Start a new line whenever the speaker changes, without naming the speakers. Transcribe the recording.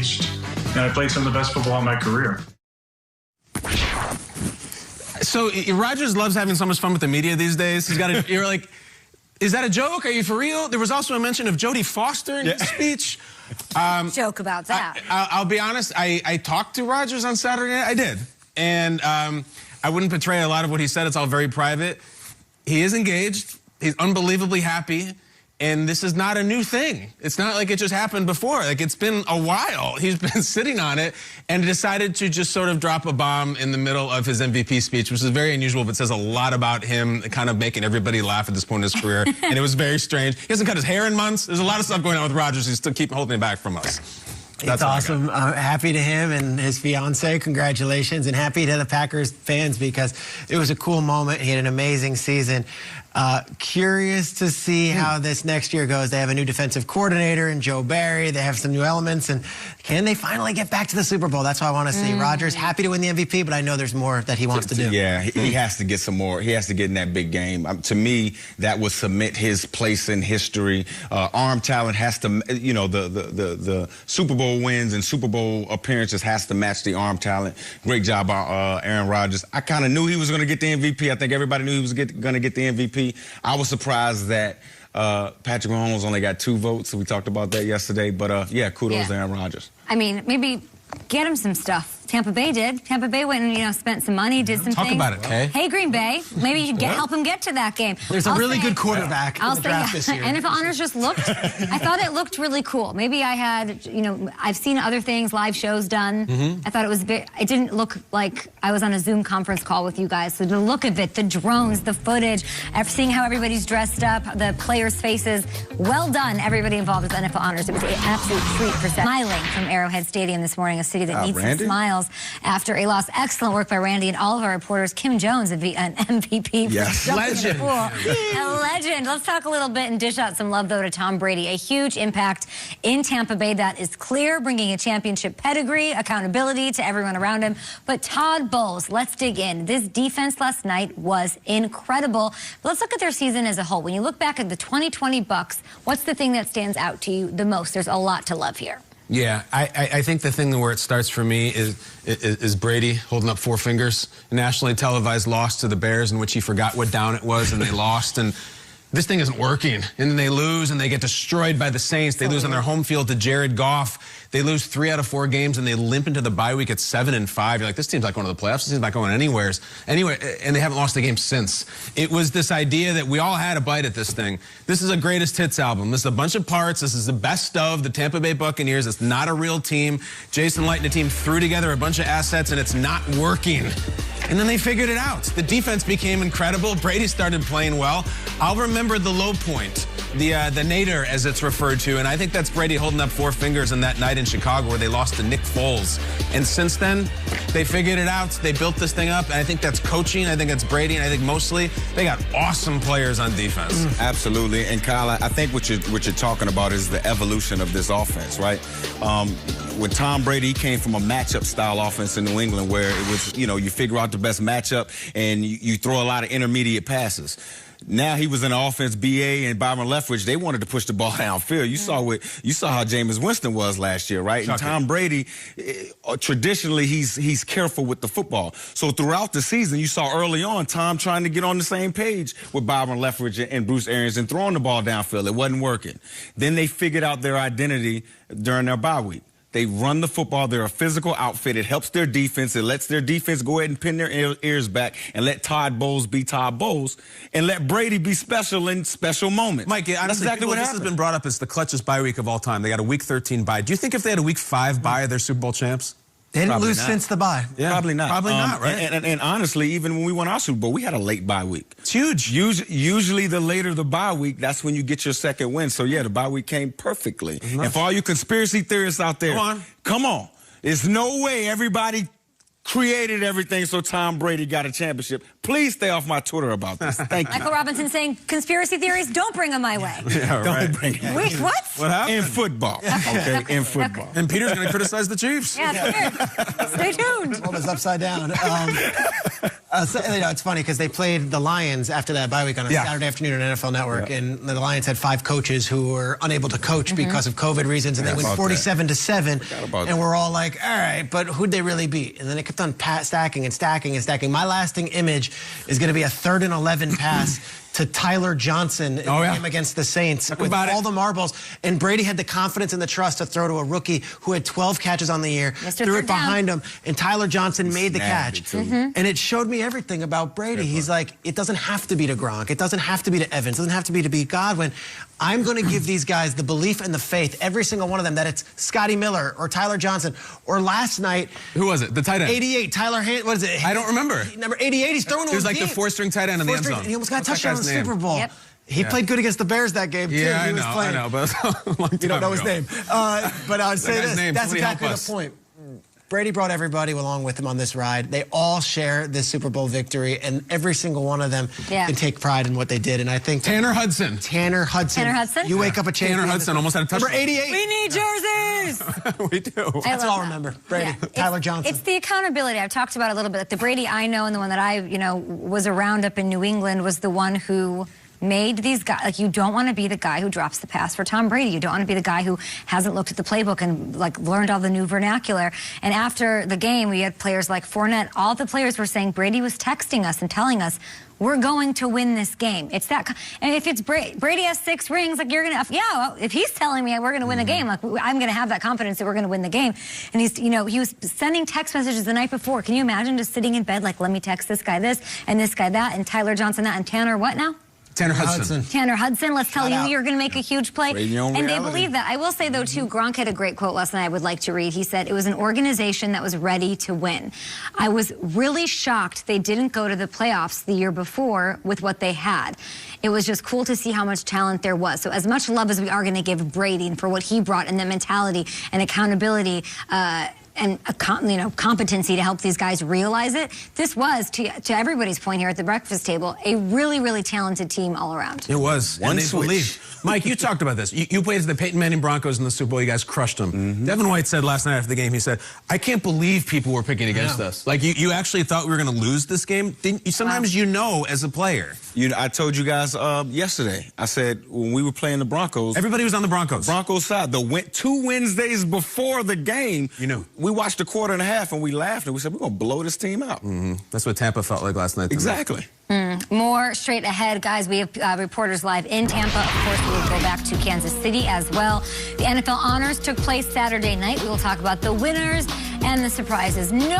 and I played some of the best football in my career.
So Rodgers loves having so much fun with the media these days. He's got you're like, is that a joke? Are you for real? There was also a mention of Jodie Foster in his speech.
Joke about that.
I'll be honest. I talked to Rodgers on Saturday night. I did. And I wouldn't portray a lot of what he said. It's all very private. He is engaged. He's unbelievably happy. And this is not a new thing. It's not like it just happened before. Like, it's been a while. He's been sitting on it and decided to just sort of drop a bomb in the middle of his MVP speech, which is very unusual, but says a lot about him, kind of making everybody laugh at this point in his career. And it was very strange. He hasn't cut his hair in months. There's a lot of stuff going on with Rodgers. He's still keeping holding it back from us.
That's awesome. Happy to him and his fiance. Congratulations. And happy to the Packers fans because it was a cool moment. He had an amazing season. Curious to see how this next year goes. They have a new defensive coordinator in Joe Barry. They have some new elements. And can they finally get back to the Super Bowl? That's what I want to see. Rodgers, happy to win the MVP, but I know there's more that he wants to do.
Yeah, he has to get some more. He has to get in that big game. To me, that would cement his place in history. Arm talent has to, you know, the Super Bowl wins and Super Bowl appearances has to match the arm talent. Great job by Aaron Rodgers. I kind of knew he was going to get the MVP. I think everybody knew he was going to get the MVP. I was surprised that Patrick Mahomes only got 2 votes. So we talked about that yesterday. But, yeah, kudos to Aaron Rodgers.
I mean, maybe get him some stuff. Tampa Bay did. Tampa Bay went and, you know, spent some money, did some things.
Talk about it, Kay.
Hey, Green Bay, maybe you should help him get to that game.
There's a really good quarterback in the draft this year.
NFL honors just looked, I thought it looked really cool. Maybe I had, you know, I've seen other things, live shows done. I thought it was it didn't look like I was on a Zoom conference call with you guys. So the look of it, the drones, the footage, seeing how everybody's dressed up, the players' faces, well done, everybody involved with NFL honors. It was an absolute treat for smiling from Arrowhead Stadium this morning, a city that needs some smiles after a loss. Excellent work by Randy and all of our reporters. Kim Jones, an MVP.
Yes.
Legend.
A legend. Let's talk a little bit and dish out some love, though, to Tom Brady. A huge impact in Tampa Bay, that is clear, bringing a championship pedigree, accountability to everyone around him. But Todd Bowles, let's dig in. This defense last night was incredible. But let's look at their season as a whole. When you look back at the 2020 Bucs, what's the thing that stands out to you the most? There's a lot to love here.
Yeah, I think the thing where it starts for me is Brady holding up 4 fingers. A nationally televised loss to the Bears in which he forgot what down it was and they lost. And this thing isn't working. And then they lose and they get destroyed by the Saints. They lose on their home field to Jared Goff. They lose 3 out of 4 games and they limp into the bye week at 7-5. You're like, this team's not going to the playoffs. This team's not going anywhere. And they haven't lost a game since. It was this idea that we all had a bite at this thing. This is a greatest hits album. This is a bunch of parts. This is the best of the Tampa Bay Buccaneers. It's not a real team. Jason Light and the team threw together a bunch of assets and it's not working. And then they figured it out. The defense became incredible. Brady started playing well. I'll remember the low point, the nadir, as it's referred to, and I think that's Brady holding up 4 fingers in that night in Chicago where they lost to Nick Foles. And since then, they figured it out. They built this thing up, and I think that's coaching. I think that's Brady, and I think mostly they got awesome players on defense.
Absolutely. And Kyle, I think what you're talking about is the evolution of this offense, right? With Tom Brady, he came from a matchup-style offense in New England where it was, you know, you figure out the best matchup and you throw a lot of intermediate passes. Now he was in the offense, BA and Byron Leftwich. They wanted to push the ball downfield. You saw how Jameis Winston was last year, right? And Tom Brady, traditionally, he's careful with the football. So throughout the season, you saw early on Tom trying to get on the same page with Byron Leftwich and Bruce Arians and throwing the ball downfield. It wasn't working. Then they figured out their identity during their bye week. They run the football. They're a physical outfit. It helps their defense. It lets their defense go ahead and pin their ears back and let Todd Bowles be Todd Bowles and let Brady be special in special moments.
Mike, honestly,
that's exactly what
this has been brought up as the clutchest bye week of all time. They got a Week 13 bye. Do you think if they had a Week 5 bye, they're Super Bowl champs?
They didn't lose since the bye.
Yeah.
Probably not.
Probably not, right?
And honestly, even when we won our Super Bowl, we had a late bye week.
It's huge.
Usually the later the bye week, that's when you get your second win. So, yeah, the bye week came perfectly. And for all you conspiracy theorists out there, come on. There's no way everybody created everything so Tom Brady got a championship. Please stay off my Twitter about this. Thank you.
Michael Robinson saying, conspirate theories, don't bring them my way.
Yeah,
don't bring them.
Wait, what?
What happened?
In football. Okay, in football.
And Peter's going to criticize the Chiefs.
Yeah, it's weird. Stay tuned.
Hold us upside down. It's funny because they played the Lions after that bye week on a Saturday afternoon on NFL Network, and the Lions had 5 coaches who were unable to coach because of COVID reasons, and they went 47-7, and we're all like, all right, but who'd they really beat? And then it kept on stacking and stacking and stacking. My lasting image is going to be a 3rd and 11 pass to Tyler Johnson in the game against the Saints with all the marbles. And Brady had the confidence and the trust to throw to a rookie who had 12 catches on the year, threw it behind him, and Tyler Johnson made the catch. And it showed me everything about Brady. He's like, it doesn't have to be to Gronk. It doesn't have to be to Evans. It doesn't have to be to beat Godwin. I'm going to give these guys the belief and the faith, every single one of them, that it's Scotty Miller or Tyler Johnson. Or last night...
Who was it? The tight end?
88, Tyler what is it?
I don't remember.
Number 88, he's throwing to his
He was like the 4th-string tight end in the end zone.
He almost got a touchdown in the Super Bowl.
Yep.
He played good against the Bears that game, too.
Yeah,
I
know, but
you don't know his name. But I would say this. That's exactly the point. Brady brought everybody along with him on this ride. They all share this Super Bowl victory, and every single one of them can take pride in what they did. And I think
Tanner Hudson.
Tanner Hudson. You wake up a champion.
Tanner Hudson almost had a touchdown.
Number 88.
We need jerseys.
We do.
That's all I remember. Brady, Tyler Johnson.
It's the accountability. I've talked about it a little bit. The Brady I know and the one that I, was around up in New England was the one who made these guys, like, you don't want to be the guy who drops the pass for Tom Brady. You don't want to be the guy who hasn't looked at the playbook and, like, learned all the new vernacular. And after the game, we had players like Fournette. All the players were saying Brady was texting us and telling us, we're going to win this game. It's that, and if it's Brady has 6 rings, like, you're going to, if he's telling me we're going to win the game, like, I'm going to have that confidence that we're going to win the game. And he's, he was sending text messages the night before. Can you imagine just sitting in bed, like, let me text this guy this and this guy that, and Tyler Johnson that, and Tanner what now?
Tanner Hudson.
Tanner Hudson, let's tell you you're going to make a huge play. And they believe that. I will say, though, too, Gronk had a great quote last night I would like to read. He said, it was an organization that was ready to win. I was really shocked they didn't go to the playoffs the year before with what they had. It was just cool to see how much talent there was. So as much love as we are going to give Brady and for what he brought and the mentality and accountability, and competency to help these guys realize it. This was, to everybody's point here at the breakfast table, a really, really talented team all around.
It was. And they believe. Mike, you talked about this. You played as the Peyton Manning Broncos in the Super Bowl. You guys crushed them. Devin White said last night after the game, he said, I can't believe people were picking against us. Like, you actually thought we were going to lose this game? Sometimes as a player.
I told you guys yesterday, I said when we were playing the Broncos.
Everybody was on the Broncos.
Broncos side. 2 Wednesdays before the game, we watched a quarter and a half and we laughed and we said, we're going to blow this team out.
That's what Tampa felt like last night.
Exactly.
More straight ahead, guys. We have reporters live in Tampa. Of course, we will go back to Kansas City as well. The NFL Honors took place Saturday night. We will talk about the winners and the surprises. No